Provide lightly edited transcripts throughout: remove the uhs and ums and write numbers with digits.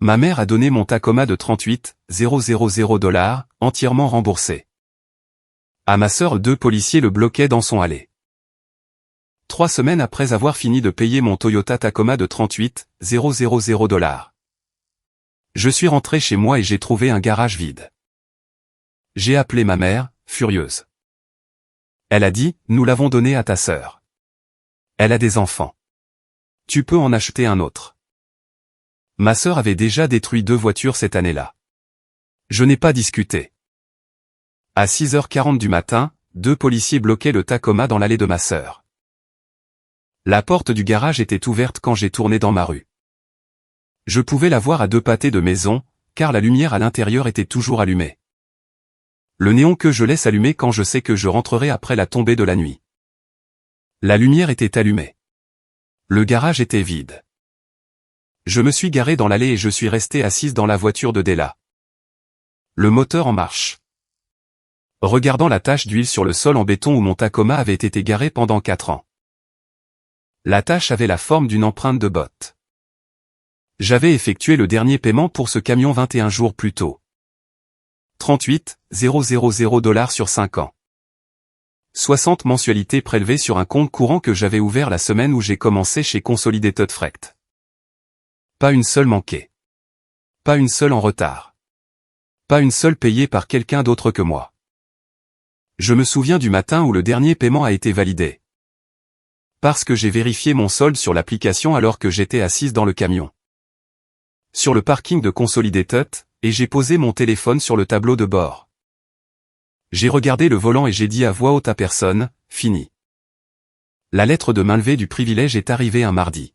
Ma mère a donné mon Tacoma de 38 000 $, entièrement remboursé. À ma sœur, 2 policiers le bloquaient dans son allée. 3 semaines après avoir fini de payer mon Toyota Tacoma de 38 000 $. Je suis rentré chez moi et j'ai trouvé un garage vide. J'ai appelé ma mère, furieuse. Elle a dit, nous l'avons donné à ta sœur. Elle a des enfants. Tu peux en acheter un autre. Ma sœur avait déjà détruit 2 voitures cette année-là. Je n'ai pas discuté. À 6h40 du matin, 2 policiers bloquaient le Tacoma dans l'allée de ma sœur. La porte du garage était ouverte quand j'ai tourné dans ma rue. Je pouvais la voir à 2 pâtés de maison, car la lumière à l'intérieur était toujours allumée. Le néon que je laisse allumer quand je sais que je rentrerai après la tombée de la nuit. La lumière était allumée. Le garage était vide. Je me suis garé dans l'allée et je suis resté assise dans la voiture de Della. Le moteur en marche. Regardant la tache d'huile sur le sol en béton où mon Tacoma avait été garé pendant 4 ans. La tache avait la forme d'une empreinte de botte. J'avais effectué le dernier paiement pour ce camion 21 jours plus tôt. 38 000 $ sur 5 ans. 60 mensualités prélevées sur un compte courant que j'avais ouvert la semaine où j'ai commencé chez Consolidated Freight. Pas une seule manquée. Pas une seule en retard. Pas une seule payée par quelqu'un d'autre que moi. Je me souviens du matin où le dernier paiement a été validé. Parce que j'ai vérifié mon solde sur l'application alors que j'étais assise dans le camion. Sur le parking de Consolidated, et j'ai posé mon téléphone sur le tableau de bord. J'ai regardé le volant et j'ai dit à voix haute à personne, fini. La lettre de mainlevée du privilège est arrivée un mardi.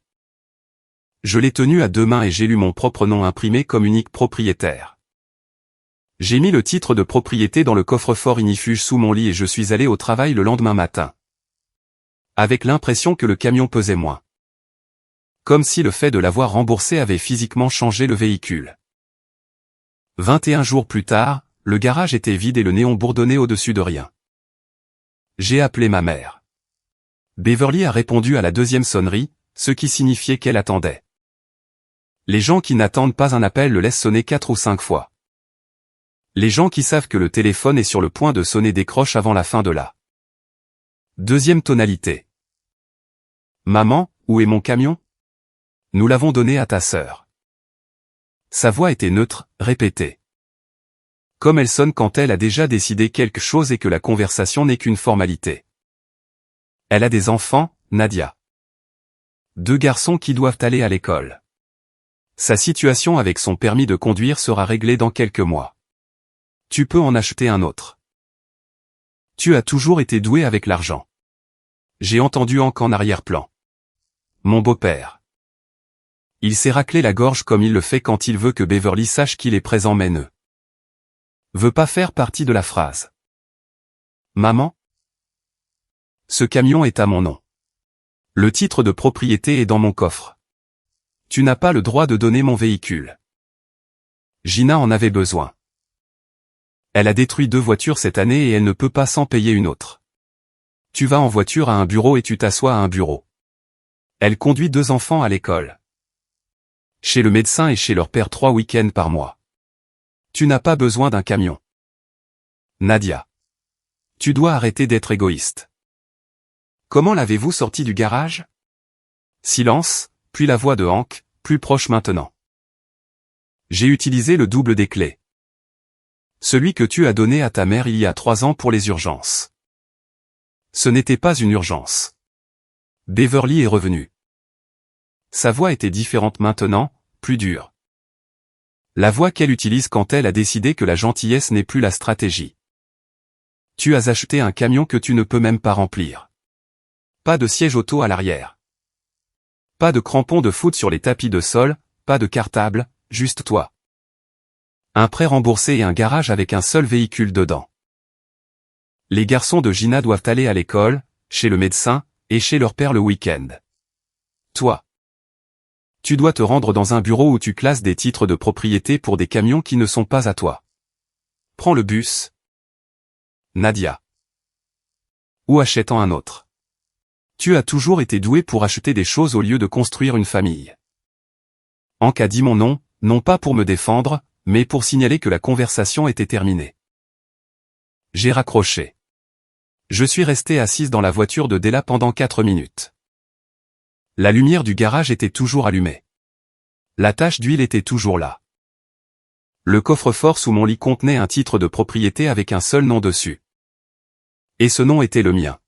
Je l'ai tenue à 2 mains et j'ai lu mon propre nom imprimé comme unique propriétaire. J'ai mis le titre de propriété dans le coffre-fort ignifuge sous mon lit et je suis allé au travail le lendemain matin. Avec l'impression que le camion pesait moins. Comme si le fait de l'avoir remboursé avait physiquement changé le véhicule. 21 jours plus tard, le garage était vide et le néon bourdonnait au-dessus de rien. J'ai appelé ma mère. Beverly a répondu à la 2e sonnerie, ce qui signifiait qu'elle attendait. Les gens qui n'attendent pas un appel le laissent sonner 4 ou 5 fois. Les gens qui savent que le téléphone est sur le point de sonner décrochent avant la fin de la 2e tonalité. Maman, où est mon camion? Nous l'avons donné à ta sœur. Sa voix était neutre, répétée. Comme elle sonne quand elle a déjà décidé quelque chose et que la conversation n'est qu'une formalité. Elle a des enfants, Nadia. 2 garçons qui doivent aller à l'école. Sa situation avec son permis de conduire sera réglée dans quelques mois. Tu peux en acheter un autre. Tu as toujours été doué avec l'argent. J'ai entendu Hank en arrière-plan. Mon beau-père. Il s'est raclé la gorge comme il le fait quand il veut que Beverly sache qu'il est présent mais ne veut pas faire partie de la phrase. Maman? Ce camion est à mon nom. Le titre de propriété est dans mon coffre. Tu n'as pas le droit de donner mon véhicule. Gina en avait besoin. Elle a détruit 2 voitures cette année et elle ne peut pas s'en payer une autre. Tu vas en voiture à un bureau et tu t'assois à un bureau. Elle conduit 2 enfants à l'école. Chez le médecin et chez leur père 3 week-ends par mois. Tu n'as pas besoin d'un camion. Nadia. Tu dois arrêter d'être égoïste. Comment l'avez-vous sorti du garage? Silence, puis la voix de Hank, plus proche maintenant. J'ai utilisé le double des clés. Celui que tu as donné à ta mère il y a 3 ans pour les urgences. Ce n'était pas une urgence. Beverly est revenue. Sa voix était différente maintenant, plus dure. La voix qu'elle utilise quand elle a décidé que la gentillesse n'est plus la stratégie. Tu as acheté un camion que tu ne peux même pas remplir. Pas de siège auto à l'arrière. Pas de crampons de foot sur les tapis de sol, pas de cartable, juste toi. Un prêt remboursé et un garage avec un seul véhicule dedans. Les garçons de Gina doivent aller à l'école, chez le médecin, et chez leur père le week-end. Toi. Tu dois te rendre dans un bureau où tu classes des titres de propriété pour des camions qui ne sont pas à toi. Prends le bus. Nadia. Ou achète-en un autre. Tu as toujours été doué pour acheter des choses au lieu de construire une famille. Hank a dit mon nom, non pas pour me défendre, mais pour signaler que la conversation était terminée. J'ai raccroché. Je suis resté assise dans la voiture de Della pendant 4 minutes. La lumière du garage était toujours allumée. La tache d'huile était toujours là. Le coffre-fort sous mon lit contenait un titre de propriété avec un seul nom dessus. Et ce nom était le mien.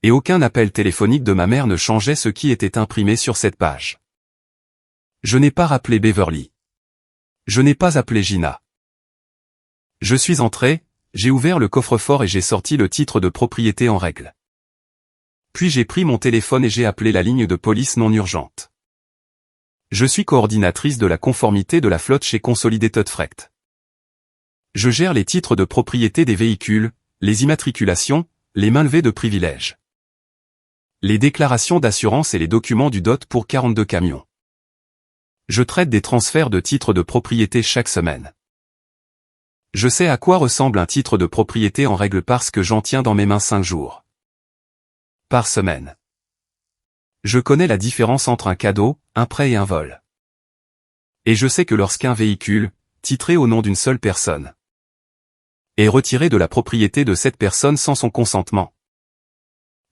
Et aucun appel téléphonique de ma mère ne changeait ce qui était imprimé sur cette page. Je n'ai pas rappelé Beverly. Je n'ai pas appelé Gina. Je suis entré, j'ai ouvert le coffre-fort et j'ai sorti le titre de propriété en règle. Puis j'ai pris mon téléphone et j'ai appelé la ligne de police non urgente. Je suis coordinatrice de la conformité de la flotte chez Consolidated Freight. Je gère les titres de propriété des véhicules, les immatriculations, les mainlevés de privilèges, les déclarations d'assurance et les documents du DOT pour 42 camions. Je traite des transferts de titres de propriété chaque semaine. Je sais à quoi ressemble un titre de propriété en règle parce que j'en tiens dans mes mains 5 jours par semaine. Je connais la différence entre un cadeau, un prêt et un vol. Et je sais que lorsqu'un véhicule, titré au nom d'une seule personne, est retiré de la propriété de cette personne sans son consentement,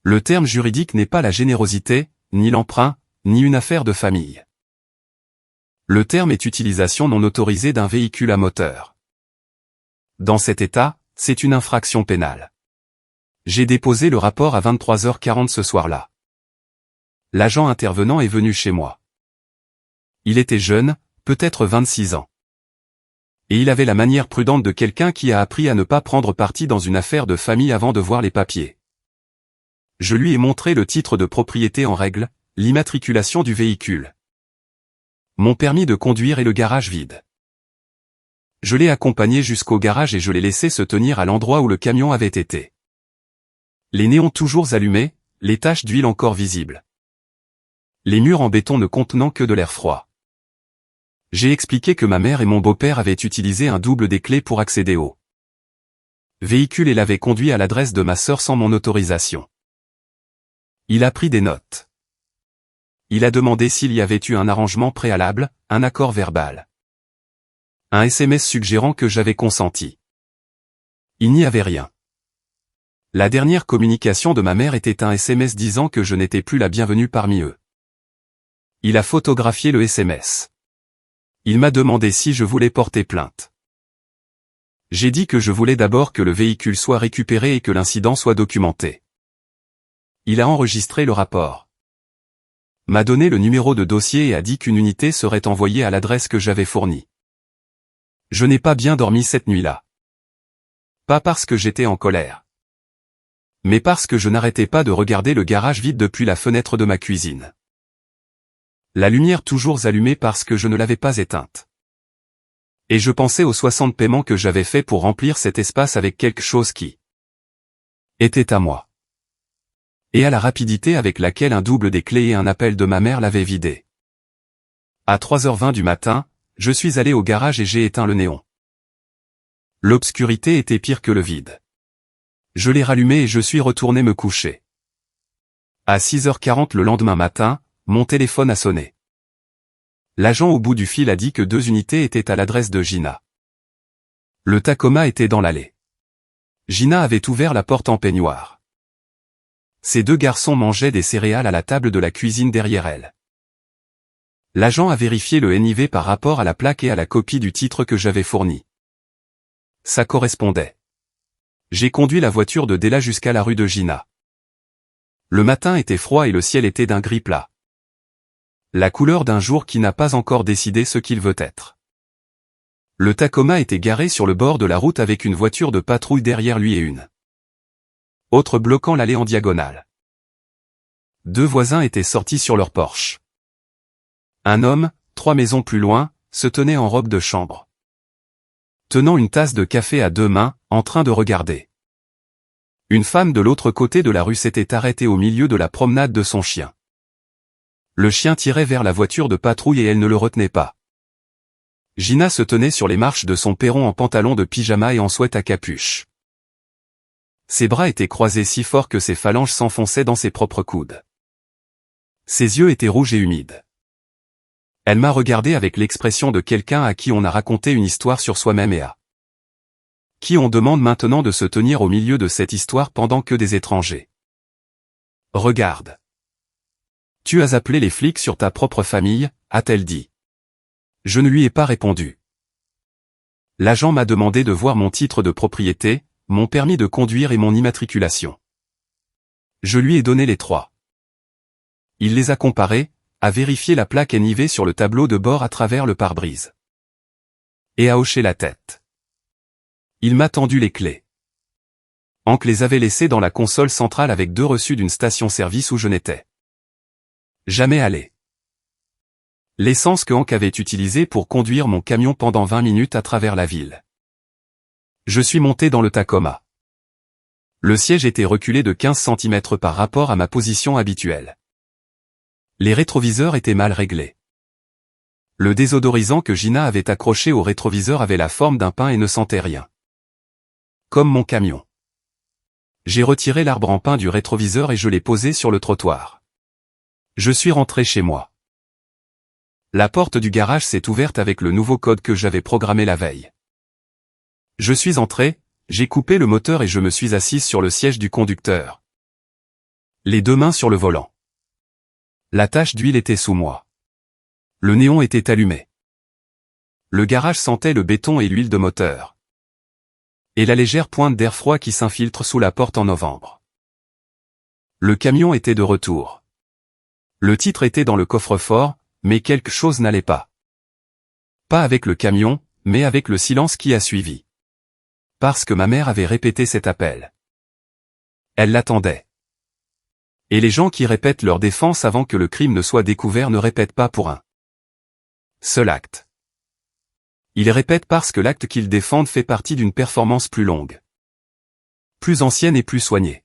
le terme juridique n'est pas la générosité, ni l'emprunt, ni une affaire de famille. Le terme est utilisation non autorisée d'un véhicule à moteur. Dans cet état, c'est une infraction pénale. J'ai déposé le rapport à 23h40 ce soir-là. L'agent intervenant est venu chez moi. Il était jeune, peut-être 26 ans. Et il avait la manière prudente de quelqu'un qui a appris à ne pas prendre parti dans une affaire de famille avant de voir les papiers. Je lui ai montré le titre de propriété en règle, l'immatriculation du véhicule, mon permis de conduire et le garage vide. Je l'ai accompagné jusqu'au garage et je l'ai laissé se tenir à l'endroit où le camion avait été. Les néons toujours allumés, les taches d'huile encore visibles. Les murs en béton ne contenant que de l'air froid. J'ai expliqué que ma mère et mon beau-père avaient utilisé un double des clés pour accéder au véhicule et l'avaient conduit à l'adresse de ma sœur sans mon autorisation. Il a pris des notes. Il a demandé s'il y avait eu un arrangement préalable, un accord verbal. Un SMS suggérant que j'avais consenti. Il n'y avait rien. La dernière communication de ma mère était un SMS disant que je n'étais plus la bienvenue parmi eux. Il a photographié le SMS. Il m'a demandé si je voulais porter plainte. J'ai dit que je voulais d'abord que le véhicule soit récupéré et que l'incident soit documenté. Il a enregistré le rapport. M'a donné le numéro de dossier et a dit qu'une unité serait envoyée à l'adresse que j'avais fournie. Je n'ai pas bien dormi cette nuit-là. Pas parce que j'étais en colère, mais parce que je n'arrêtais pas de regarder le garage vide depuis la fenêtre de ma cuisine. La lumière toujours allumée parce que je ne l'avais pas éteinte. Et je pensais aux 60 paiements que j'avais faits pour remplir cet espace avec quelque chose qui était à moi. Et à la rapidité avec laquelle un double des clés et un appel de ma mère l'avaient vidé. À 3h20 du matin, je suis allé au garage et j'ai éteint le néon. L'obscurité était pire que le vide. Je l'ai rallumé et je suis retourné me coucher. À 6h40 le lendemain matin, mon téléphone a sonné. L'agent au bout du fil a dit que 2 unités étaient à l'adresse de Gina. Le Tacoma était dans l'allée. Gina avait ouvert la porte en peignoir. Ces 2 garçons mangeaient des céréales à la table de la cuisine derrière elle. L'agent a vérifié le NIV par rapport à la plaque et à la copie du titre que j'avais fourni. Ça correspondait. J'ai conduit la voiture de Della jusqu'à la rue de Gina. Le matin était froid et le ciel était d'un gris plat. La couleur d'un jour qui n'a pas encore décidé ce qu'il veut être. Le Tacoma était garé sur le bord de la route avec une voiture de patrouille derrière lui et une autre bloquant l'allée en diagonale. 2 voisins étaient sortis sur leur Porsche. Un homme, 3 maisons plus loin, se tenait en robe de chambre, tenant une tasse de café à 2 mains, en train de regarder. Une femme de l'autre côté de la rue s'était arrêtée au milieu de la promenade de son chien. Le chien tirait vers la voiture de patrouille et elle ne le retenait pas. Gina se tenait sur les marches de son perron en pantalon de pyjama et en sweat à capuche. Ses bras étaient croisés si fort que ses phalanges s'enfonçaient dans ses propres coudes. Ses yeux étaient rouges et humides. Elle m'a regardé avec l'expression de quelqu'un à qui on a raconté une histoire sur soi-même et à qui on demande maintenant de se tenir au milieu de cette histoire pendant que des étrangers regardent. Tu as appelé les flics sur ta propre famille, a-t-elle dit. Je ne lui ai pas répondu. L'agent m'a demandé de voir mon titre de propriété, mon permis de conduire et mon immatriculation. Je lui ai donné les trois. Il les a comparés, a vérifié la plaque NIV sur le tableau de bord à travers le pare-brise. Et a hoché la tête. Il m'a tendu les clés. Hank les avait laissées dans la console centrale avec 2 reçus d'une station-service où je n'étais jamais allé. L'essence que Hank avait utilisée pour conduire mon camion pendant 20 minutes à travers la ville. Je suis monté dans le Tacoma. Le siège était reculé de 15 cm par rapport à ma position habituelle. Les rétroviseurs étaient mal réglés. Le désodorisant que Gina avait accroché au rétroviseur avait la forme d'un pain et ne sentait rien. Comme mon camion. J'ai retiré l'arbre en pin du rétroviseur et je l'ai posé sur le trottoir. Je suis rentré chez moi. La porte du garage s'est ouverte avec le nouveau code que j'avais programmé la veille. Je suis entré, j'ai coupé le moteur et je me suis assise sur le siège du conducteur. Les 2 mains sur le volant. La tache d'huile était sous moi. Le néon était allumé. Le garage sentait le béton et l'huile de moteur. Et la légère pointe d'air froid qui s'infiltre sous la porte en novembre. Le camion était de retour. Le titre était dans le coffre-fort, mais quelque chose n'allait pas. Pas avec le camion, mais avec le silence qui a suivi. Parce que ma mère avait répété cet appel. Elle l'attendait. Et les gens qui répètent leur défense avant que le crime ne soit découvert ne répètent pas pour un seul acte. Ils répètent parce que l'acte qu'ils défendent fait partie d'une performance plus longue, plus ancienne et plus soignée.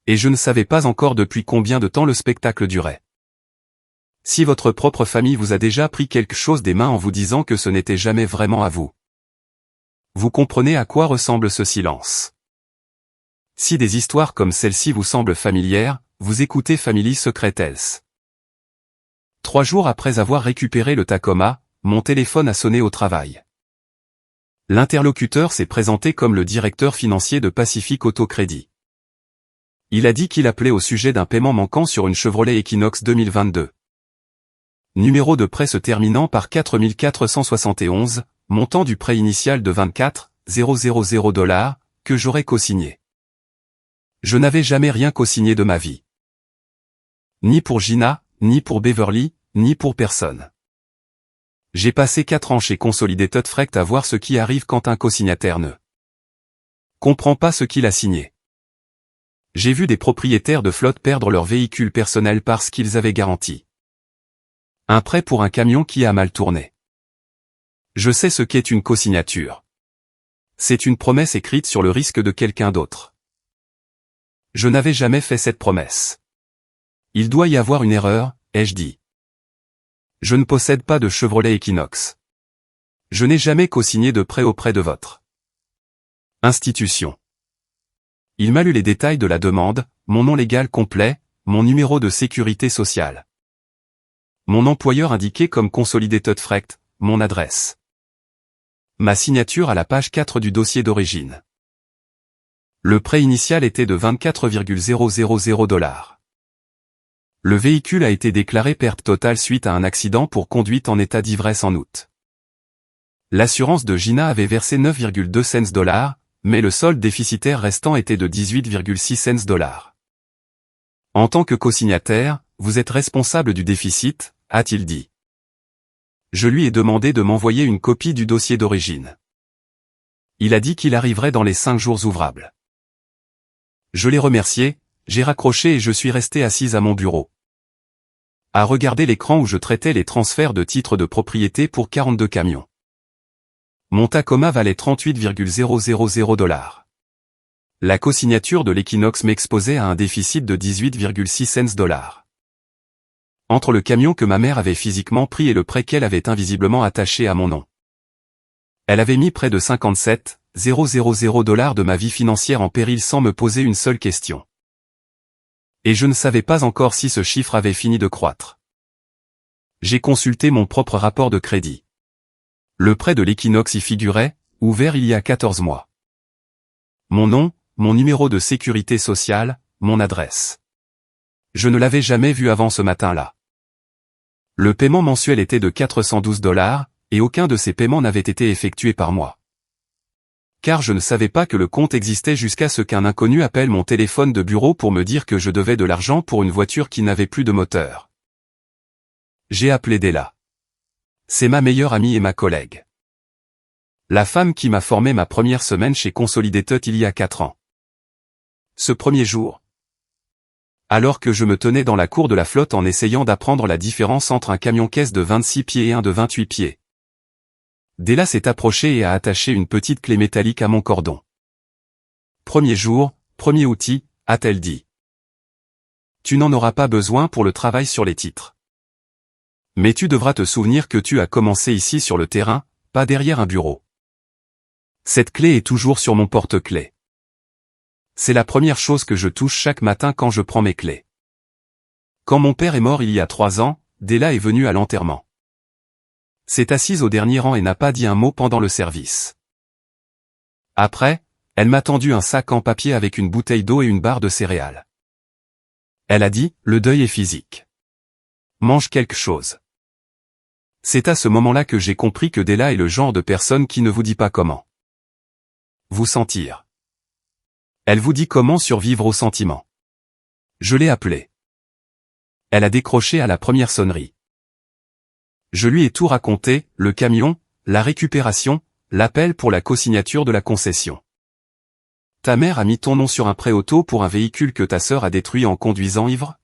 Et je ne savais pas encore depuis combien de temps le spectacle durait. Si votre propre famille vous a déjà pris quelque chose des mains en vous disant que ce n'était jamais vraiment à vous, vous comprenez à quoi ressemble ce silence. Si des histoires comme celle-ci vous semblent familières, vous écoutez Family Secret Tales. 3 jours après avoir récupéré le Tacoma, mon téléphone a sonné au travail. L'interlocuteur s'est présenté comme le directeur financier de Pacific Auto Credit. Il a dit qu'il appelait au sujet d'un paiement manquant sur une Chevrolet Equinox 2022. Numéro de prêt se terminant par 4471, montant du prêt initial de 24 000 $, que j'aurais co-signé. Je n'avais jamais rien co-signé de ma vie. Ni pour Gina, ni pour Beverly, ni pour personne. J'ai passé 4 ans chez Consolidated Freight à voir ce qui arrive quand un co-signataire ne comprend pas ce qu'il a signé. J'ai vu des propriétaires de flotte perdre leur véhicule personnel parce qu'ils avaient garanti un prêt pour un camion qui a mal tourné. Je sais ce qu'est une co-signature. C'est une promesse écrite sur le risque de quelqu'un d'autre. Je n'avais jamais fait cette promesse. Il doit y avoir une erreur, ai-je dit. Je ne possède pas de Chevrolet Equinox. Je n'ai jamais co-signé de prêt auprès de votre institution. Il m'a lu les détails de la demande, mon nom légal complet, mon numéro de sécurité sociale. Mon employeur indiqué comme Consolidated Freight, mon adresse. Ma signature à la page 4 du dossier d'origine. Le prêt initial était de 24,000 $. Le véhicule a été déclaré perte totale suite à un accident pour conduite en état d'ivresse en août. L'assurance de Gina avait versé 9,2 cents $, mais le solde déficitaire restant était de 18,6 cents $. En tant que co-signataire, vous êtes responsable du déficit, a-t-il dit. Je lui ai demandé de m'envoyer une copie du dossier d'origine. Il a dit qu'il arriverait dans les 5 jours ouvrables. Je l'ai remercié, j'ai raccroché et je suis resté assise à mon bureau. À regarder l'écran où je traitais les transferts de titres de propriété pour 42 camions. Mon Tacoma valait 38,000 $. La co-signature de l'Equinox m'exposait à un déficit de 18,6 cents $. Entre le camion que ma mère avait physiquement pris et le prêt qu'elle avait invisiblement attaché à mon nom. Elle avait mis près de 57 000 $ de ma vie financière en péril sans me poser une seule question. Et je ne savais pas encore si ce chiffre avait fini de croître. J'ai consulté mon propre rapport de crédit. Le prêt de l'Equinox y figurait, ouvert il y a 14 mois. Mon nom, mon numéro de sécurité sociale, mon adresse. Je ne l'avais jamais vu avant ce matin-là. Le paiement mensuel était de 412 $, et aucun de ces paiements n'avait été effectué par moi. Car je ne savais pas que le compte existait jusqu'à ce qu'un inconnu appelle mon téléphone de bureau pour me dire que je devais de l'argent pour une voiture qui n'avait plus de moteur. J'ai appelé Della. C'est ma meilleure amie et ma collègue. La femme qui m'a formé ma première semaine chez Consolidated il y a 4 ans. Ce premier jour, alors que je me tenais dans la cour de la flotte en essayant d'apprendre la différence entre un camion-caisse de 26 pieds et un de 28 pieds. Della s'est approchée et a attaché une petite clé métallique à mon cordon. Premier jour, premier outil, a-t-elle dit. Tu n'en auras pas besoin pour le travail sur les titres. Mais tu devras te souvenir que tu as commencé ici sur le terrain, pas derrière un bureau. Cette clé est toujours sur mon porte-clés. C'est la première chose que je touche chaque matin quand je prends mes clés. Quand mon père est mort il y a 3 ans, Della est venue à l'enterrement. S'est assise au dernier rang et n'a pas dit un mot pendant le service. Après, elle m'a tendu un sac en papier avec une bouteille d'eau et une barre de céréales. Elle a dit, le deuil est physique. Mange quelque chose. C'est à ce moment-là que j'ai compris que Della est le genre de personne qui ne vous dit pas comment vous sentir. Elle vous dit comment survivre aux sentiments. Je l'ai appelée. Elle a décroché à la première sonnerie. Je lui ai tout raconté, le camion, la récupération, l'appel pour la cosignature de la concession. Ta mère a mis ton nom sur un prêt auto pour un véhicule que ta sœur a détruit en conduisant ivre?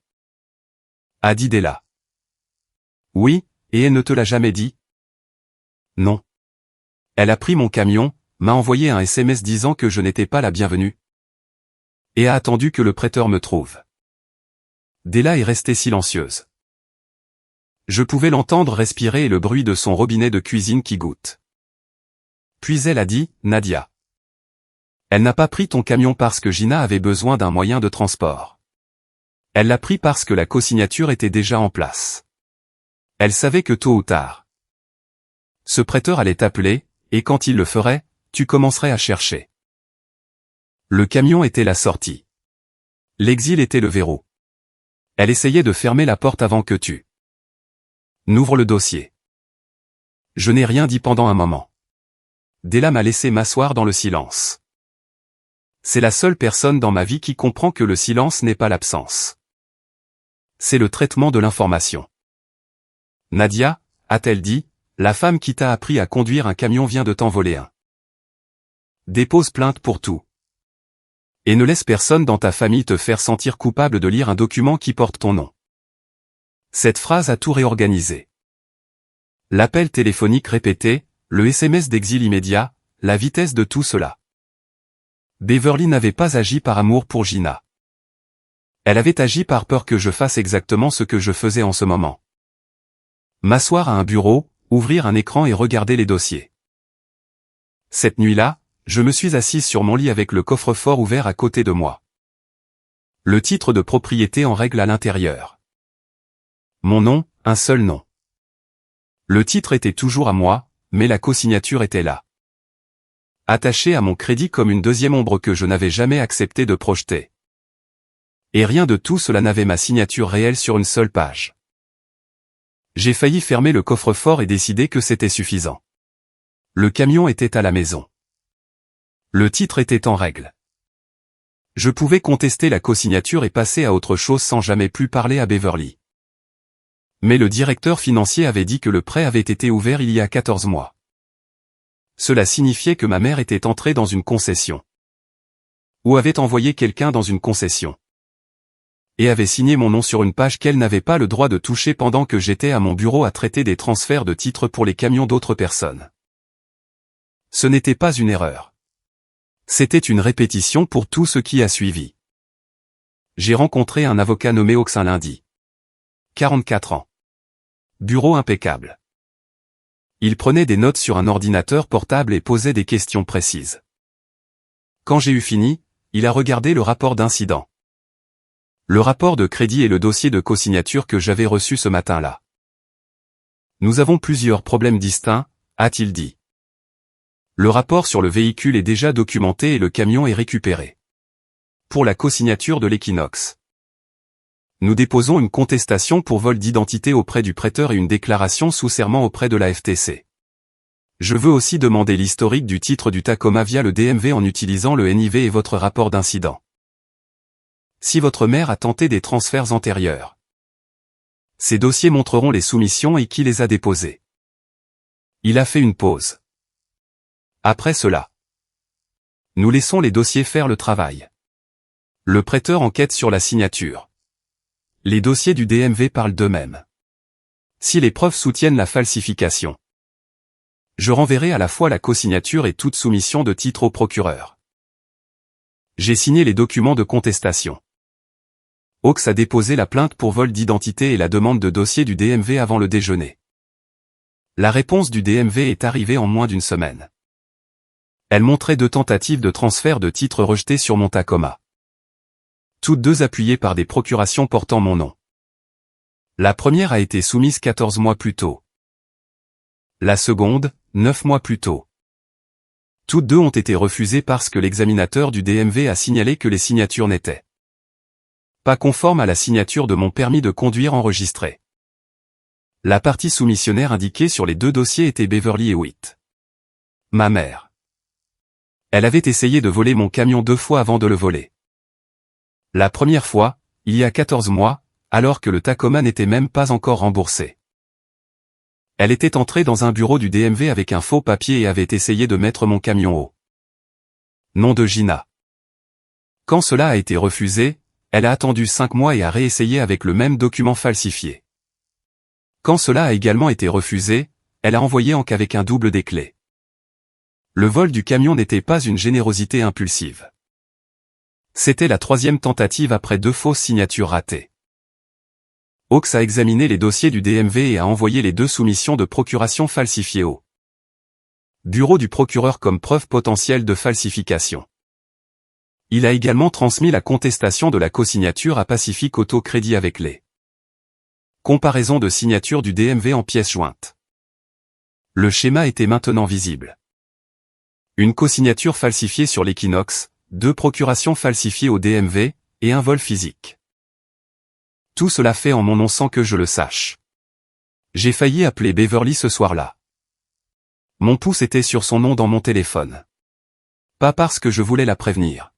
A dit Della. Oui, et elle ne te l'a jamais dit? Non. Elle a pris mon camion, m'a envoyé un SMS disant que je n'étais pas la bienvenue. Et a attendu que le prêteur me trouve. Della est restée silencieuse. Je pouvais l'entendre respirer et le bruit de son robinet de cuisine qui goutte. Puis elle a dit, Nadia. Elle n'a pas pris ton camion parce que Gina avait besoin d'un moyen de transport. Elle l'a pris parce que la cosignature était déjà en place. Elle savait que tôt ou tard, ce prêteur allait t'appeler, et quand il le ferait, tu commencerais à chercher. Le camion était la sortie. L'exil était le verrou. Elle essayait de fermer la porte avant que tu n'ouvres le dossier. Je n'ai rien dit pendant un moment. Della m'a laissé m'asseoir dans le silence. C'est la seule personne dans ma vie qui comprend que le silence n'est pas l'absence. C'est le traitement de l'information. Nadia, a-t-elle dit, la femme qui t'a appris à conduire un camion vient de t'en voler un. Dépose plainte pour tout. Et ne laisse personne dans ta famille te faire sentir coupable de lire un document qui porte ton nom. Cette phrase a tout réorganisé. L'appel téléphonique répété, le SMS d'exil immédiat, la vitesse de tout cela. Beverly n'avait pas agi par amour pour Gina. Elle avait agi par peur que je fasse exactement ce que je faisais en ce moment. M'asseoir à un bureau, ouvrir un écran et regarder les dossiers. Cette nuit-là, je me suis assise sur mon lit avec le coffre-fort ouvert à côté de moi. Le titre de propriété en règle à l'intérieur. Mon nom, un seul nom. Le titre était toujours à moi, mais la cosignature était là. Attachée à mon crédit comme une deuxième ombre que je n'avais jamais accepté de projeter. Et rien de tout cela n'avait ma signature réelle sur une seule page. J'ai failli fermer le coffre-fort et décider que c'était suffisant. Le camion était à la maison. Le titre était en règle. Je pouvais contester la cosignature et passer à autre chose sans jamais plus parler à Beverly. Mais le directeur financier avait dit que le prêt avait été ouvert il y a 14 mois. Cela signifiait que ma mère était entrée dans une concession. Ou avait envoyé quelqu'un dans une concession. Et avait signé mon nom sur une page qu'elle n'avait pas le droit de toucher pendant que j'étais à mon bureau à traiter des transferts de titres pour les camions d'autres personnes. Ce n'était pas une erreur. C'était une répétition pour tout ce qui a suivi. J'ai rencontré un avocat nommé Oxin lundi. 44 ans. Bureau impeccable. Il prenait des notes sur un ordinateur portable et posait des questions précises. Quand j'ai eu fini, il a regardé le rapport d'incident. Le rapport de crédit et le dossier de cosignature que j'avais reçu ce matin-là. Nous avons plusieurs problèmes distincts, a-t-il dit. Le rapport sur le véhicule est déjà documenté et le camion est récupéré. Pour la cosignature de l'Equinox. Nous déposons une contestation pour vol d'identité auprès du prêteur et une déclaration sous serment auprès de la FTC. Je veux aussi demander l'historique du titre du Tacoma via le DMV en utilisant le NIV et votre rapport d'incident. Si votre mère a tenté des transferts antérieurs. Ces dossiers montreront les soumissions et qui les a déposés. Il a fait une pause. Après cela, nous laissons les dossiers faire le travail. Le prêteur enquête sur la signature. Les dossiers du DMV parlent d'eux-mêmes. Si les preuves soutiennent la falsification, je renverrai à la fois la cosignature et toute soumission de titre au procureur. J'ai signé les documents de contestation. Hawks a déposé la plainte pour vol d'identité et la demande de dossier du DMV avant le déjeuner. La réponse du DMV est arrivée en moins d'une semaine. Elle montrait 2 tentatives de transfert de titres rejetées sur mon Tacoma. Toutes 2 appuyées par des procurations portant mon nom. La première a été soumise 14 mois plus tôt. La seconde, 9 mois plus tôt. Toutes 2 ont été refusées parce que l'examinateur du DMV a signalé que les signatures n'étaient pas conformes à la signature de mon permis de conduire enregistré. La partie soumissionnaire indiquée sur les 2 dossiers était Beverly Hewitt. Ma mère. Elle avait essayé de voler mon camion 2 fois avant de le voler. La première fois, il y a 14 mois, alors que le Tacoma n'était même pas encore remboursé. Elle était entrée dans un bureau du DMV avec un faux papier et avait essayé de mettre mon camion au nom de Gina. Quand cela a été refusé, elle a attendu 5 mois et a réessayé avec le même document falsifié. Quand cela a également été refusé, elle a envoyé avec un double des clés. Le vol du camion n'était pas une générosité impulsive. C'était la 3e tentative après 2 fausses signatures ratées. Hawks a examiné les dossiers du DMV et a envoyé les 2 soumissions de procuration falsifiées au bureau du procureur comme preuve potentielle de falsification. Il a également transmis la contestation de la cosignature à Pacific Auto Crédit avec les comparaisons de signatures du DMV en pièces jointes. Le schéma était maintenant visible. Une cosignature falsifiée sur l'Equinox, 2 procurations falsifiées au DMV, et un vol physique. Tout cela fait en mon nom sans que je le sache. J'ai failli appeler Beverly ce soir-là. Mon pouce était sur son nom dans mon téléphone. Pas parce que je voulais la prévenir.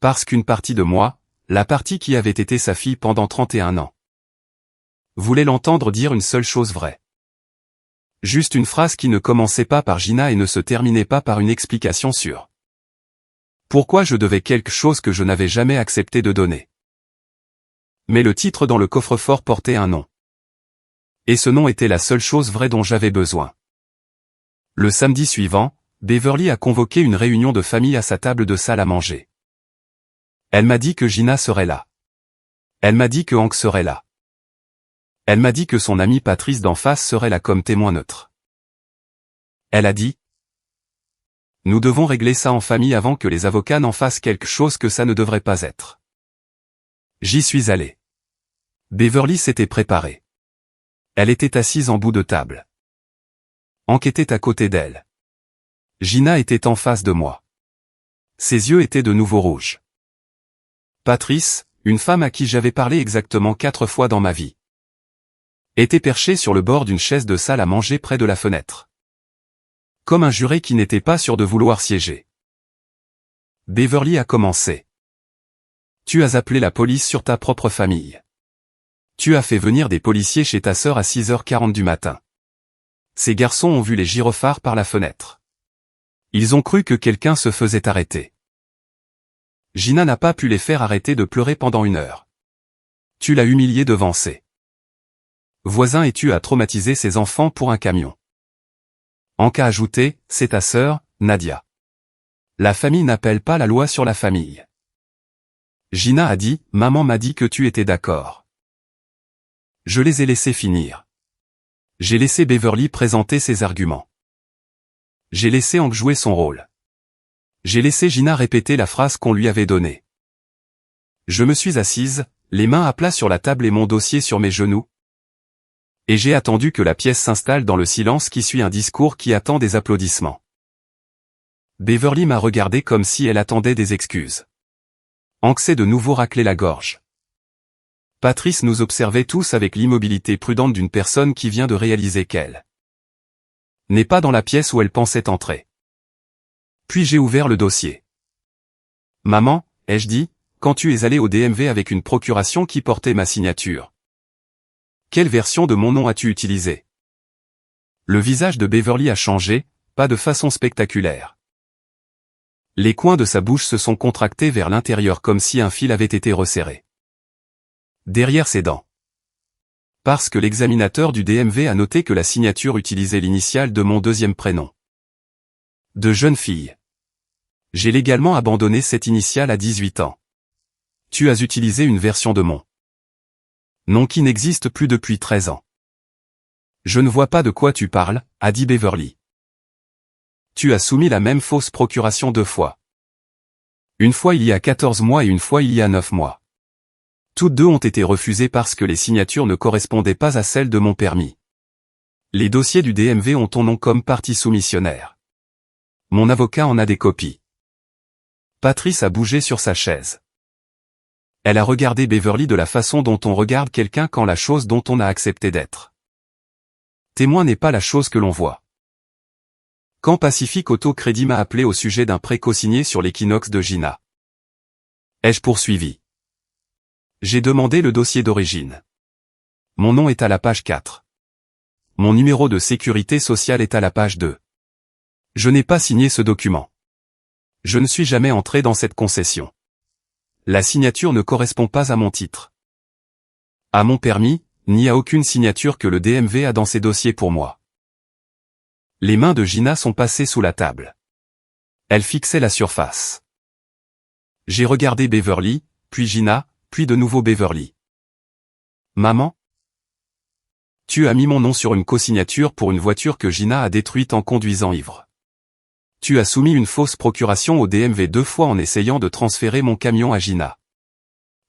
Parce qu'une partie de moi, la partie qui avait été sa fille pendant 31 ans, voulait l'entendre dire une seule chose vraie. Juste une phrase qui ne commençait pas par Gina et ne se terminait pas par une explication sur pourquoi je devais quelque chose que je n'avais jamais accepté de donner. Mais le titre dans le coffre-fort portait un nom. Et ce nom était la seule chose vraie dont j'avais besoin. Le samedi suivant, Beverly a convoqué une réunion de famille à sa table de salle à manger. Elle m'a dit que Gina serait là. Elle m'a dit que Hank serait là. Elle m'a dit que son ami Patrice d'en face serait là comme témoin neutre. Elle a dit: nous devons régler ça en famille avant que les avocats n'en fassent quelque chose que ça ne devrait pas être. J'y suis allé. Beverly s'était préparée. Elle était assise en bout de table. Hank était à côté d'elle. Gina était en face de moi. Ses yeux étaient de nouveau rouges. Patrice, une femme à qui j'avais parlé exactement 4 fois dans ma vie, était perchée sur le bord d'une chaise de salle à manger près de la fenêtre. Comme un juré qui n'était pas sûr de vouloir siéger. Beverly a commencé. Tu as appelé la police sur ta propre famille. Tu as fait venir des policiers chez ta sœur à 6h40 du matin. Ces garçons ont vu les gyrophares par la fenêtre. Ils ont cru que quelqu'un se faisait arrêter. Gina n'a pas pu les faire arrêter de pleurer pendant 1 heure. Tu l'as humiliée devant ses voisins et tu as traumatisé ses enfants pour un camion. Hank a ajouté, c'est ta sœur, Nadia. La famille n'appelle pas la loi sur la famille. Gina a dit, maman m'a dit que tu étais d'accord. Je les ai laissés finir. J'ai laissé Beverly présenter ses arguments. J'ai laissé Hank jouer son rôle. J'ai laissé Gina répéter la phrase qu'on lui avait donnée. Je me suis assise, les mains à plat sur la table et mon dossier sur mes genoux. Et j'ai attendu que la pièce s'installe dans le silence qui suit un discours qui attend des applaudissements. Beverly m'a regardé comme si elle attendait des excuses. Hank s'est de nouveau raclé la gorge. Patrice nous observait tous avec l'immobilité prudente d'une personne qui vient de réaliser qu'elle n'est pas dans la pièce où elle pensait entrer. Puis j'ai ouvert le dossier. « Maman, ai-je dit, quand tu es allée au DMV avec une procuration qui portait ma signature. Quelle version de mon nom as-tu utilisée ?» Le visage de Beverly a changé, pas de façon spectaculaire. Les coins de sa bouche se sont contractés vers l'intérieur comme si un fil avait été resserré. Derrière ses dents. Parce que l'examinateur du DMV a noté que la signature utilisait l'initiale de mon deuxième prénom. De jeune fille. J'ai légalement abandonné cette initiale à 18 ans. Tu as utilisé une version de mon nom qui n'existe plus depuis 13 ans. Je ne vois pas de quoi tu parles, a dit Beverly. Tu as soumis la même fausse procuration 2 fois. Une fois il y a 14 mois et une fois il y a 9 mois. Toutes 2 ont été refusées parce que les signatures ne correspondaient pas à celles de mon permis. Les dossiers du DMV ont ton nom comme partie soumissionnaire. Mon avocat en a des copies. Patrice a bougé sur sa chaise. Elle a regardé Beverly de la façon dont on regarde quelqu'un quand la chose dont on a accepté d'être témoin n'est pas la chose que l'on voit. Quand Pacific Auto Crédit m'a appelé au sujet d'un prêt cosigné sur l'équinoxe de Gina. Ai-je poursuivi? J'ai demandé le dossier d'origine. Mon nom est à la page 4. Mon numéro de sécurité sociale est à la page 2. Je n'ai pas signé ce document. Je ne suis jamais entré dans cette concession. La signature ne correspond pas à mon titre, à mon permis, ni à aucune signature que le DMV a dans ses dossiers pour moi. Les mains de Gina sont passées sous la table. Elle fixait la surface. J'ai regardé Beverly, puis Gina, puis de nouveau Beverly. Maman? Tu as mis mon nom sur une cosignature pour une voiture que Gina a détruite en conduisant ivre. Tu as soumis une fausse procuration au DMV 2 fois en essayant de transférer mon camion à Gina.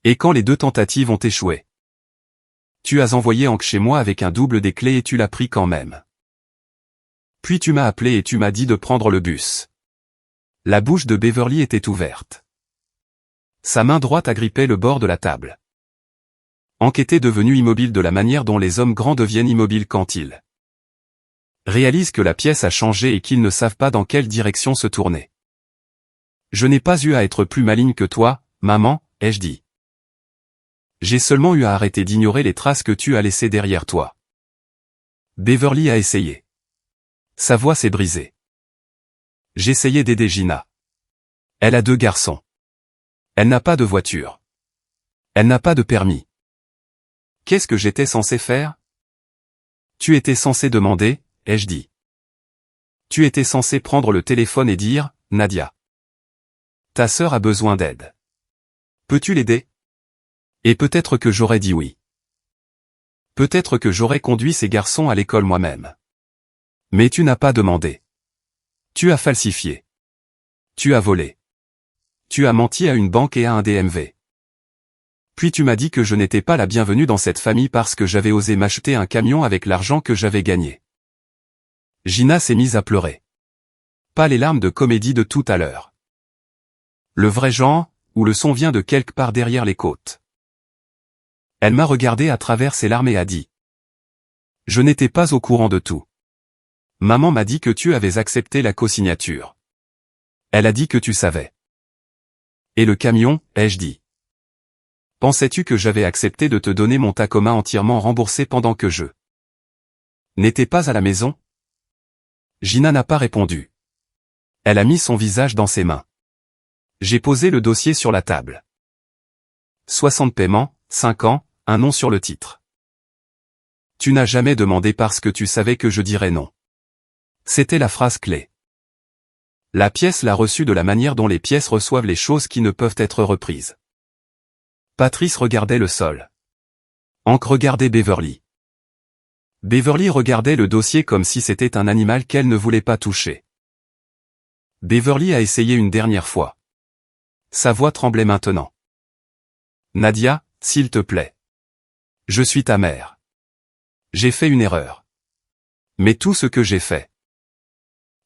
Et quand les 2 tentatives ont échoué? Tu as envoyé Hank chez moi avec un double des clés et tu l'as pris quand même. Puis tu m'as appelé et tu m'as dit de prendre le bus. La bouche de Beverly était ouverte. Sa main droite agrippait le bord de la table. Hank était devenu immobile de la manière dont les hommes grands deviennent immobiles quand ils réalisent que la pièce a changé et qu'ils ne savent pas dans quelle direction se tourner. Je n'ai pas eu à être plus maligne que toi, maman, ai-je dit. J'ai seulement eu à arrêter d'ignorer les traces que tu as laissées derrière toi. Beverly a essayé. Sa voix s'est brisée. J'essayais d'aider Gina. Elle a 2 garçons. Elle n'a pas de voiture. Elle n'a pas de permis. Qu'est-ce que j'étais censé faire? Tu étais censé demander, ai-je dit. Tu étais censé prendre le téléphone et dire, Nadia. Ta sœur a besoin d'aide. Peux-tu l'aider? Et peut-être que j'aurais dit oui. Peut-être que j'aurais conduit ces garçons à l'école moi-même. Mais tu n'as pas demandé. Tu as falsifié. Tu as volé. Tu as menti à une banque et à un DMV. Puis tu m'as dit que je n'étais pas la bienvenue dans cette famille parce que j'avais osé m'acheter un camion avec l'argent que j'avais gagné. Gina s'est mise à pleurer. Pas les larmes de comédie de tout à l'heure. Le vrai genre, où le son vient de quelque part derrière les côtes. Elle m'a regardé à travers ses larmes et a dit. Je n'étais pas au courant de tout. Maman m'a dit que tu avais accepté la cosignature. Elle a dit que tu savais. Et le camion, ai-je dit. Pensais-tu que j'avais accepté de te donner mon Tacoma entièrement remboursé pendant que je n'étais pas à la maison? Gina n'a pas répondu. Elle a mis son visage dans ses mains. J'ai posé le dossier sur la table. 60 paiements, 5 ans, un nom sur le titre. Tu n'as jamais demandé parce que tu savais que je dirais non. C'était la phrase clé. La pièce l'a reçue de la manière dont les pièces reçoivent les choses qui ne peuvent être reprises. Patrice regardait le sol. Hank regardait Beverly. Beverly regardait le dossier comme si c'était un animal qu'elle ne voulait pas toucher. Beverly a essayé une dernière fois. Sa voix tremblait maintenant. Nadia, s'il te plaît. Je suis ta mère. J'ai fait une erreur. Mais tout ce que j'ai fait.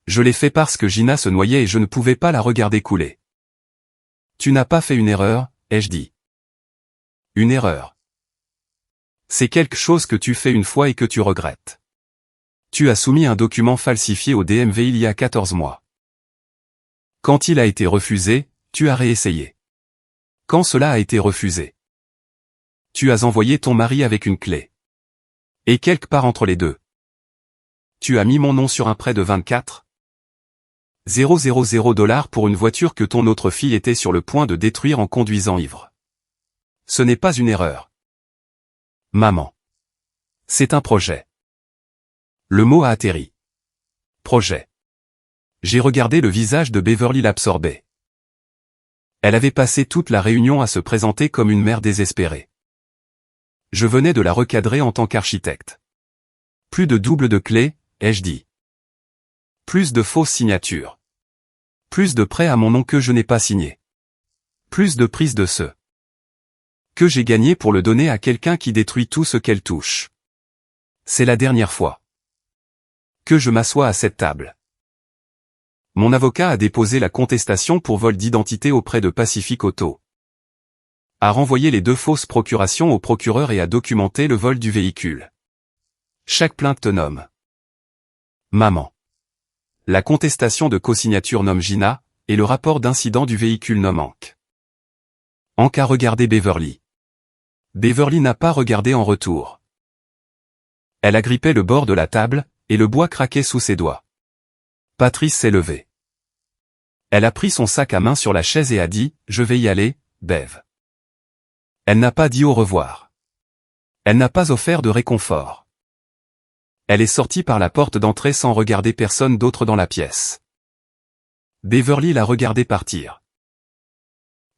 Je l'ai fait parce que Gina se noyait et je ne pouvais pas la regarder couler. Tu n'as pas fait une erreur, ai-je dit. Une erreur. C'est quelque chose que tu fais une fois et que tu regrettes. Tu as soumis un document falsifié au DMV il y a 14 mois. Quand il a été refusé, tu as réessayé. Quand cela a été refusé, tu as envoyé ton mari avec une clé. Et quelque part entre les deux, tu as mis mon nom sur un prêt de 24 000 $ pour une voiture que ton autre fille était sur le point de détruire en conduisant ivre. Ce n'est pas une erreur. Maman. C'est un projet. Le mot a atterri. Projet. J'ai regardé le visage de Beverly l'absorber. Elle avait passé toute la réunion à se présenter comme une mère désespérée. Je venais de la recadrer en tant qu'architecte. Plus de double de clés, ai-je dit. Plus de fausses signatures. Plus de prêts à mon nom que je n'ai pas signé. Plus de prise de ceux que j'ai gagné pour le donner à quelqu'un qui détruit tout ce qu'elle touche. C'est la dernière fois que je m'assois à cette table. Mon avocat a déposé la contestation pour vol d'identité auprès de Pacific Auto. A renvoyé les 2 fausses procurations au procureur et a documenté le vol du véhicule. Chaque plainte te nomme Maman. La contestation de cosignature nomme Gina, et le rapport d'incident du véhicule nomme Hank. Hank a regardé Beverly. Beverly n'a pas regardé en retour. Elle agrippait le bord de la table, et le bois craquait sous ses doigts. Patrice s'est levé. Elle a pris son sac à main sur la chaise et a dit « Je vais y aller, Bev ». Elle n'a pas dit au revoir. Elle n'a pas offert de réconfort. Elle est sortie par la porte d'entrée sans regarder personne d'autre dans la pièce. Beverly l'a regardé partir.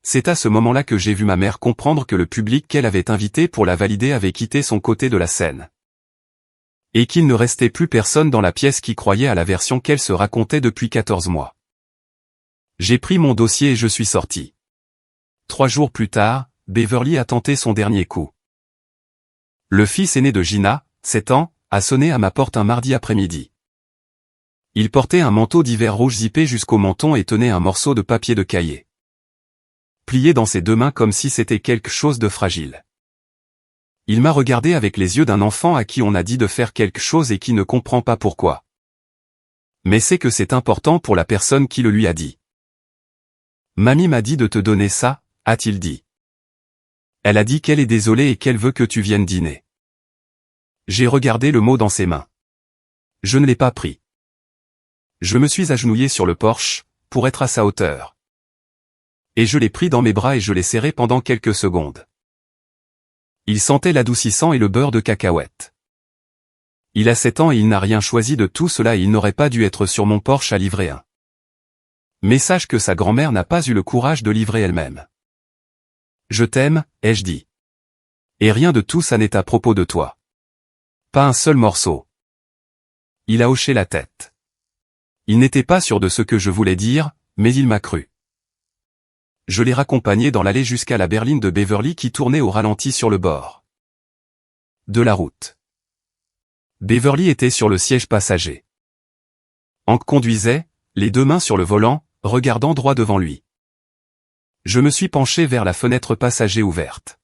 C'est à ce moment-là que j'ai vu ma mère comprendre que le public qu'elle avait invité pour la valider avait quitté son côté de la scène. Et qu'il ne restait plus personne dans la pièce qui croyait à la version qu'elle se racontait depuis 14 mois. J'ai pris mon dossier et je suis sorti. 3 jours plus tard, Beverly a tenté son dernier coup. Le fils aîné de Gina, 7 ans, a sonné à ma porte un mardi après-midi. Il portait un manteau d'hiver rouge zippé jusqu'au menton et tenait un morceau de papier de cahier plié dans ses 2 mains comme si c'était quelque chose de fragile. Il m'a regardé avec les yeux d'un enfant à qui on a dit de faire quelque chose et qui ne comprend pas pourquoi. Mais c'est que c'est important pour la personne qui le lui a dit. Mamie m'a dit de te donner ça, a-t-il dit. Elle a dit qu'elle est désolée et qu'elle veut que tu viennes dîner. J'ai regardé le mot dans ses mains. Je ne l'ai pas pris. Je me suis agenouillé sur le porche, pour être à sa hauteur. Et je l'ai pris dans mes bras et je l'ai serré pendant quelques secondes. Il sentait l'adoucissant et le beurre de cacahuète. Il a 7 ans et il n'a rien choisi de tout cela et il n'aurait pas dû être sur mon porche à livrer un message que sa grand-mère n'a pas eu le courage de livrer elle-même. Je t'aime, ai-je dit. Et rien de tout ça n'est à propos de toi. Pas un seul morceau. Il a hoché la tête. Il n'était pas sûr de ce que je voulais dire, mais il m'a cru. Je l'ai raccompagné dans l'allée jusqu'à la berline de Beverly qui tournait au ralenti sur le bord de la route. Beverly était sur le siège passager. Hank conduisait, les 2 mains sur le volant, regardant droit devant lui. Je me suis penché vers la fenêtre passager ouverte.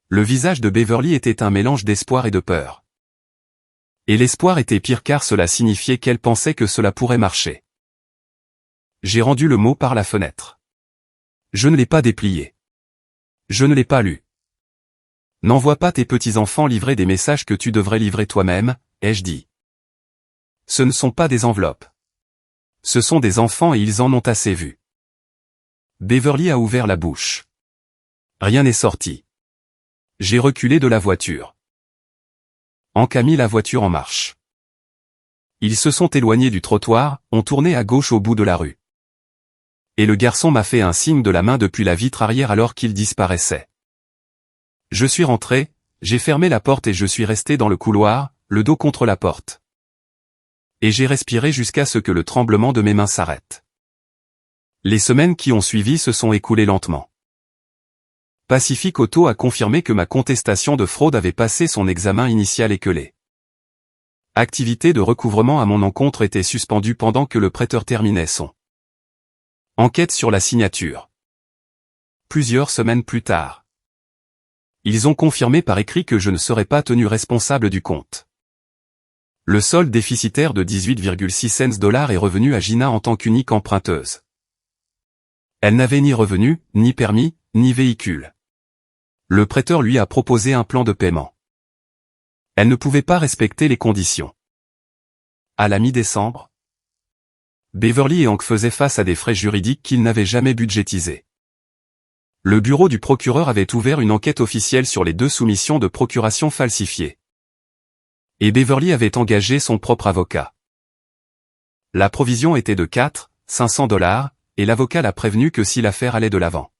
Le visage de Beverly était un mélange d'espoir et de peur. Et l'espoir était pire car cela signifiait qu'elle pensait que cela pourrait marcher. J'ai rendu le mot par la fenêtre. Je ne l'ai pas déplié. Je ne l'ai pas lu. N'envoie pas tes petits-enfants livrer des messages que tu devrais livrer toi-même, ai-je dit. Ce ne sont pas des enveloppes. Ce sont des enfants et ils en ont assez vu. Beverly a ouvert la bouche. Rien n'est sorti. J'ai reculé de la voiture. Hank a mis la voiture en marche. Ils se sont éloignés du trottoir, ont tourné à gauche au bout de la rue. Et le garçon m'a fait un signe de la main depuis la vitre arrière alors qu'il disparaissait. Je suis rentré, j'ai fermé la porte et je suis resté dans le couloir, le dos contre la porte. Et j'ai respiré jusqu'à ce que le tremblement de mes mains s'arrête. Les semaines qui ont suivi se sont écoulées lentement. Pacific Auto a confirmé que ma contestation de fraude avait passé son examen initial et que les activités de recouvrement à mon encontre étaient suspendues pendant que le prêteur terminait son enquête sur la signature. Plusieurs semaines plus tard, ils ont confirmé par écrit que je ne serais pas tenu responsable du compte. Le solde déficitaire de 18,6 cents est revenu à Gina en tant qu'unique emprunteuse. Elle n'avait ni revenu, ni permis, ni véhicule. Le prêteur lui a proposé un plan de paiement. Elle ne pouvait pas respecter les conditions. À la mi-décembre, Beverly et Hank faisaient face à des frais juridiques qu'ils n'avaient jamais budgétisés. Le bureau du procureur avait ouvert une enquête officielle sur les 2 soumissions de procuration falsifiées. Et Beverly avait engagé son propre avocat. La provision était de $400, et l'avocat l'a prévenu que si l'affaire allait de l'avant,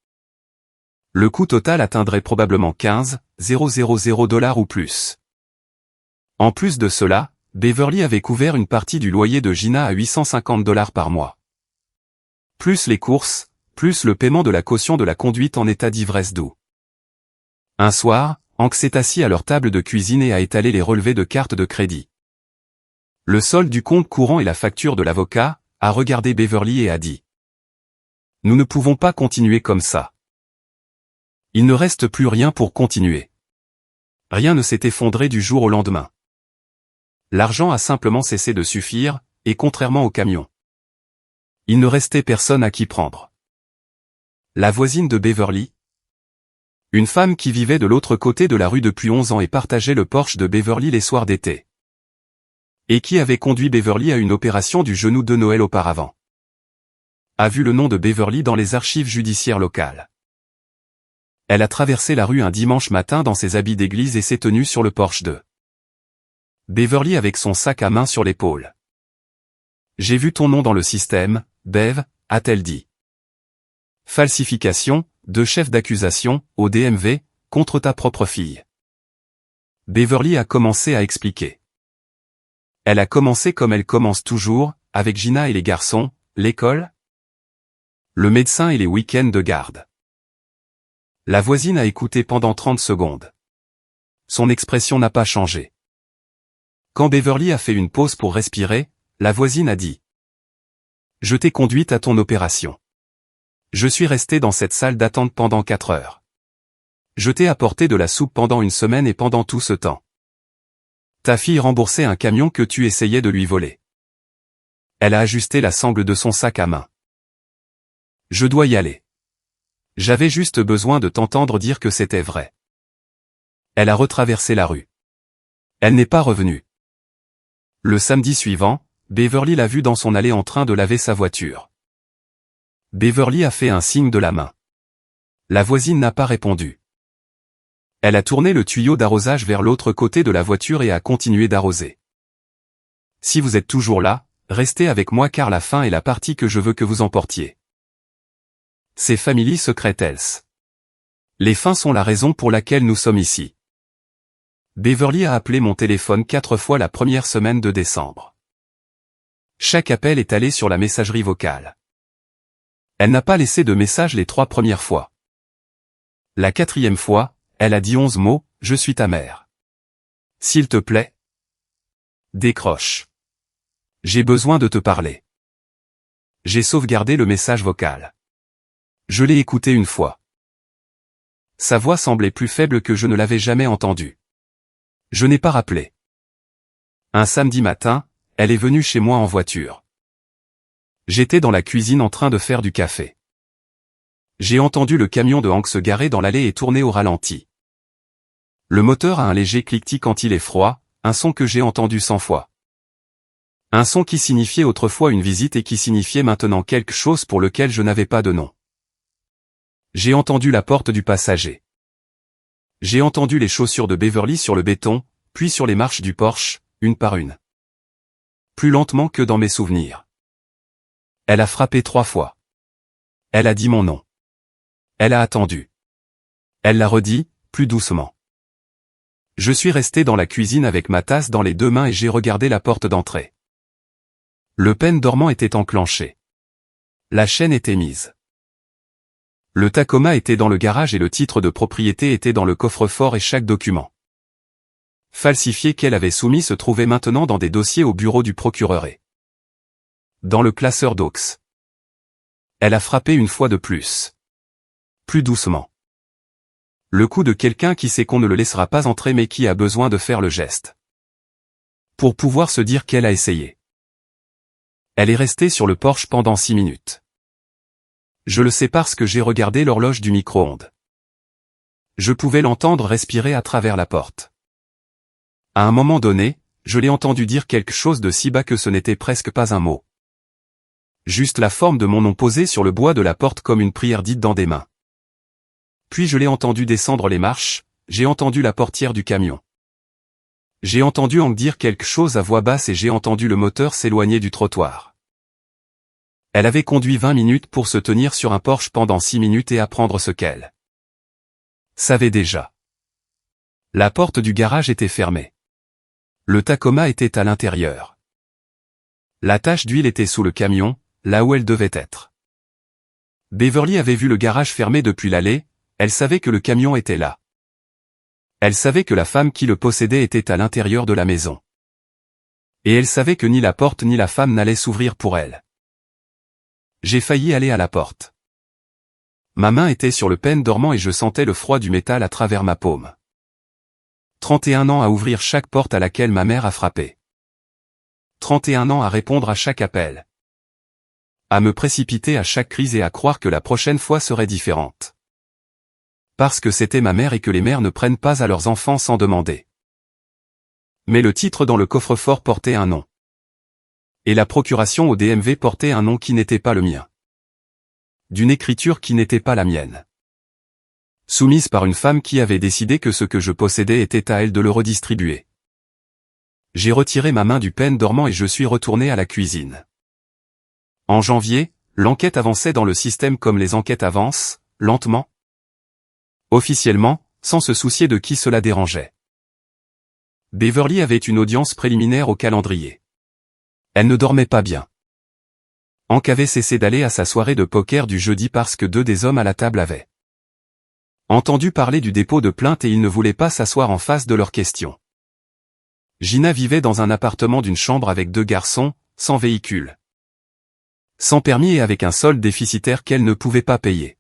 le coût total atteindrait probablement $15,000 ou plus. En plus de cela, Beverly avait couvert une partie du loyer de Gina à $850 par mois. Plus les courses, plus le paiement de la caution de la conduite en état d'ivresse doux. Un soir, Hank s'est assis à leur table de cuisine et a étalé les relevés de cartes de crédit. Le solde du compte courant et la facture de l'avocat, a regardé Beverly et a dit: « Nous ne pouvons pas continuer comme ça. Il ne reste plus rien pour continuer. » Rien ne s'est effondré du jour au lendemain. L'argent a simplement cessé de suffire, et contrairement au camion, il ne restait personne à qui prendre. La voisine de Beverly, une femme qui vivait de l'autre côté de la rue depuis 11 ans et partageait le porche de Beverly les soirs d'été, et qui avait conduit Beverly à une opération du genou de Noël auparavant, a vu le nom de Beverly dans les archives judiciaires locales. Elle a traversé la rue un dimanche matin dans ses habits d'église et s'est tenue sur le porche de Beverly avec son sac à main sur l'épaule. « J'ai vu ton nom dans le système, Bev, a-t-elle dit. Falsification, 2 chefs d'accusation, au DMV, contre ta propre fille. » Beverly a commencé à expliquer. Elle a commencé comme elle commence toujours, avec Gina et les garçons, l'école, le médecin et les week-ends de garde. La voisine a écouté pendant 30 secondes. Son expression n'a pas changé. Quand Beverly a fait une pause pour respirer, la voisine a dit: « Je t'ai conduite à ton opération. Je suis resté dans cette salle d'attente pendant 4 heures. Je t'ai apporté de la soupe pendant 1 semaine et pendant tout ce temps, ta fille remboursait un camion que tu essayais de lui voler. » Elle a ajusté la sangle de son sac à main. « Je dois y aller. J'avais juste besoin de t'entendre dire que c'était vrai. » Elle a retraversé la rue. Elle n'est pas revenue. Le samedi suivant, Beverly l'a vue dans son allée en train de laver sa voiture. Beverly a fait un signe de la main. La voisine n'a pas répondu. Elle a tourné le tuyau d'arrosage vers l'autre côté de la voiture et a continué d'arroser. « Si vous êtes toujours là, restez avec moi car la fin est la partie que je veux que vous emportiez. » C'est Family Secrets. Les fins sont la raison pour laquelle nous sommes ici. Beverly a appelé mon téléphone 4 fois la première semaine de décembre. Chaque appel est allé sur la messagerie vocale. Elle n'a pas laissé de message les 3 premières fois. La 4e fois, elle a dit 11 mots, « Je suis ta mère. S'il te plaît. Décroche. J'ai besoin de te parler. » J'ai sauvegardé le message vocal. Je l'ai écouté 1 fois. Sa voix semblait plus faible que je ne l'avais jamais entendue. Je n'ai pas rappelé. Un samedi matin, elle est venue chez moi en voiture. J'étais dans la cuisine en train de faire du café. J'ai entendu le camion de Hank se garer dans l'allée et tourner au ralenti. Le moteur a un léger cliquetis quand il est froid, un son que j'ai entendu 100 fois. Un son qui signifiait autrefois une visite et qui signifiait maintenant quelque chose pour lequel je n'avais pas de nom. J'ai entendu la porte du passager. J'ai entendu les chaussures de Beverly sur le béton, puis sur les marches du porche, 1 par 1. Plus lentement que dans mes souvenirs. Elle a frappé 3 fois. Elle a dit mon nom. Elle a attendu. Elle l'a redit, plus doucement. Je suis resté dans la cuisine avec ma tasse dans les 2 mains et j'ai regardé la porte d'entrée. Le peine dormant était enclenché. La chaîne était mise. Le Tacoma était dans le garage et le titre de propriété était dans le coffre-fort et chaque document falsifié qu'elle avait soumis se trouvait maintenant dans des dossiers au bureau du procureur et dans le classeur d'aux. Elle a frappé une fois de plus. Plus doucement. Le coup de quelqu'un qui sait qu'on ne le laissera pas entrer mais qui a besoin de faire le geste pour pouvoir se dire qu'elle a essayé. Elle est restée sur le porche pendant 6 minutes. Je le sais parce que j'ai regardé l'horloge du micro-ondes. Je pouvais l'entendre respirer à travers la porte. À un moment donné, je l'ai entendu dire quelque chose de si bas que ce n'était presque pas un mot. Juste la forme de mon nom posé sur le bois de la porte comme une prière dite dans des mains. Puis je l'ai entendu descendre les marches, j'ai entendu la portière du camion. J'ai entendu Hank dire quelque chose à voix basse et j'ai entendu le moteur s'éloigner du trottoir. Elle avait conduit 20 minutes pour se tenir sur un porche pendant 6 minutes et apprendre ce qu'elle savait déjà. La porte du garage était fermée. Le Tacoma était à l'intérieur. La tache d'huile était sous le camion, là où elle devait être. Beverly avait vu le garage fermé depuis l'allée, elle savait que le camion était là. Elle savait que la femme qui le possédait était à l'intérieur de la maison. Et elle savait que ni la porte ni la femme n'allaient s'ouvrir pour elle. J'ai failli aller à la porte. Ma main était sur le pêne dormant et je sentais le froid du métal à travers ma paume. 31 ans à ouvrir chaque porte à laquelle ma mère a frappé. 31 ans à répondre à chaque appel. À me précipiter à chaque crise et à croire que la prochaine fois serait différente. Parce que c'était ma mère et que les mères ne prennent pas à leurs enfants sans demander. Mais le titre dans le coffre-fort portait un nom. Et la procuration au DMV portait un nom qui n'était pas le mien. D'une écriture qui n'était pas la mienne. Soumise par une femme qui avait décidé que ce que je possédais était à elle de le redistribuer. J'ai retiré ma main du pêne dormant et je suis retourné à la cuisine. En janvier, l'enquête avançait dans le système comme les enquêtes avancent, lentement. Officiellement, sans se soucier de qui cela dérangeait. Beverly avait une audience préliminaire au calendrier. Elle ne dormait pas bien. Hank avait cessé d'aller à sa soirée de poker du jeudi parce que 2 des hommes à la table avaient entendu parler du dépôt de plainte et ils ne voulaient pas s'asseoir en face de leurs questions. Gina vivait dans un appartement d'une chambre avec 2 garçons, sans véhicule. Sans permis et avec un solde déficitaire qu'elle ne pouvait pas payer.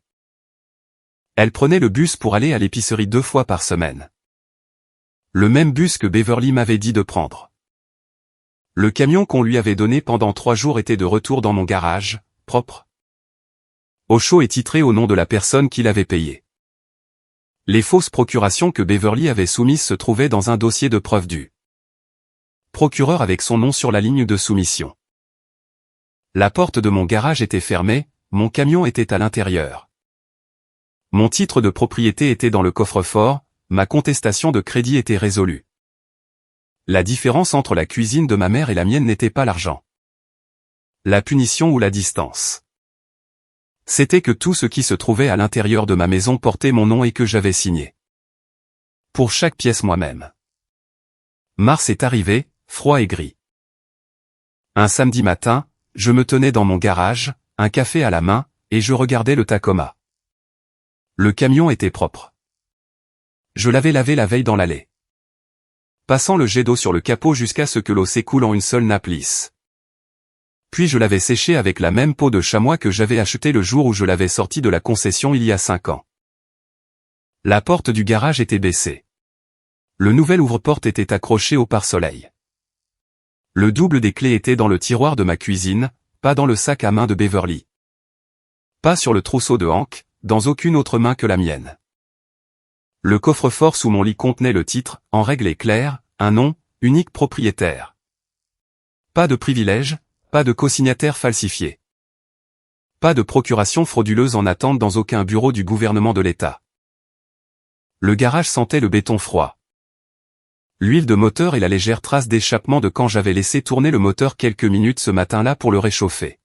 Elle prenait le bus pour aller à l'épicerie 2 fois par semaine. Le même bus que Beverly m'avait dit de prendre. Le camion qu'on lui avait donné pendant 3 jours était de retour dans mon garage, propre, au chaud et titré au nom de la personne qui l'avait payé. Les fausses procurations que Beverly avait soumises se trouvaient dans un dossier de preuve du procureur avec son nom sur la ligne de soumission. La porte de mon garage était fermée, mon camion était à l'intérieur. Mon titre de propriété était dans le coffre-fort, ma contestation de crédit était résolue. La différence entre la cuisine de ma mère et la mienne n'était pas l'argent. La punition ou la distance. C'était que tout ce qui se trouvait à l'intérieur de ma maison portait mon nom et que j'avais signé. Pour chaque pièce moi-même. Mars est arrivé, froid et gris. Un samedi matin, je me tenais dans mon garage, un café à la main, et je regardais le Tacoma. Le camion était propre. Je l'avais lavé la veille dans l'allée. Passant le jet d'eau sur le capot jusqu'à ce que l'eau s'écoule en une seule nappe lisse. Puis je l'avais séché avec la même peau de chamois que j'avais achetée le jour où je l'avais sorti de la concession il y a 5 ans. La porte du garage était baissée. Le nouvel ouvre-porte était accroché au pare-soleil. Le double des clés était dans le tiroir de ma cuisine, pas dans le sac à main de Beverly. Pas sur le trousseau de Hank, dans aucune autre main que la mienne. Le coffre-fort sous mon lit contenait le titre, en règle et claire, un nom, unique propriétaire. Pas de privilège, pas de co-signataire falsifié. Pas de procuration frauduleuse en attente dans aucun bureau du gouvernement de l'État. Le garage sentait le béton froid. L'huile de moteur et la légère trace d'échappement de quand j'avais laissé tourner le moteur quelques minutes ce matin-là pour le réchauffer.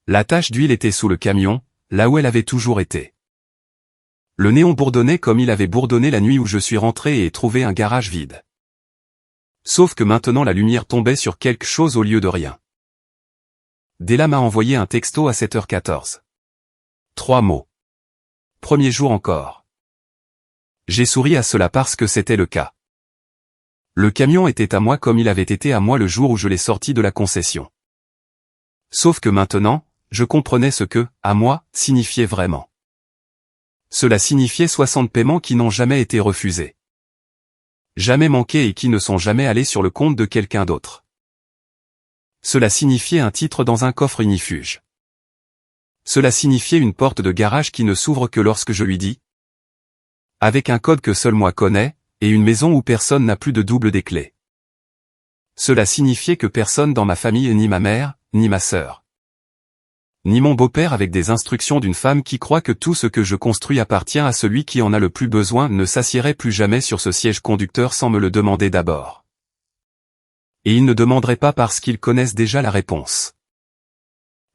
La tache d'huile était sous le camion, là où elle avait toujours été. Le néon bourdonnait comme il avait bourdonné la nuit où je suis rentré et ai trouvé un garage vide. Sauf que maintenant la lumière tombait sur quelque chose au lieu de rien. Della m'a envoyé un texto à 7h14. 3 mots. Premier jour encore. J'ai souri à cela parce que c'était le cas. Le camion était à moi comme il avait été à moi le jour où je l'ai sorti de la concession. Sauf que maintenant, je comprenais ce que, à moi, signifiait vraiment. Cela signifiait 60 paiements qui n'ont jamais été refusés. Jamais manqués et qui ne sont jamais allés sur le compte de quelqu'un d'autre. Cela signifiait un titre dans un coffre ignifuge. Cela signifiait une porte de garage qui ne s'ouvre que lorsque je lui dis. Avec un code que seul moi connais, et une maison où personne n'a plus de double des clés. Cela signifiait que personne dans ma famille, ni ma mère, ni ma sœur, ni mon beau-père avec des instructions d'une femme qui croit que tout ce que je construis appartient à celui qui en a le plus besoin ne s'assiérait plus jamais sur ce siège conducteur sans me le demander d'abord. Et ils ne demanderaient pas parce qu'ils connaissent déjà la réponse.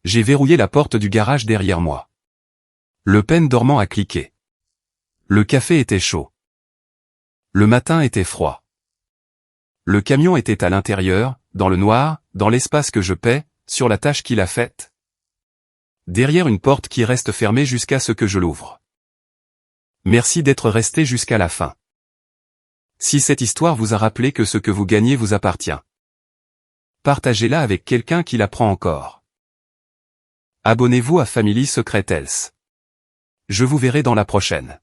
J'ai verrouillé la porte du garage derrière moi. Le peigne dormant a cliqué. Le café était chaud. Le matin était froid. Le camion était à l'intérieur, dans le noir, dans l'espace que je paie, sur la tâche qu'il a faite. Derrière une porte qui reste fermée jusqu'à ce que je l'ouvre. Merci d'être resté jusqu'à la fin. Si cette histoire vous a rappelé que ce que vous gagnez vous appartient, partagez-la avec quelqu'un qui l'apprend encore. Abonnez-vous à Family Secret Health. Je vous verrai dans la prochaine.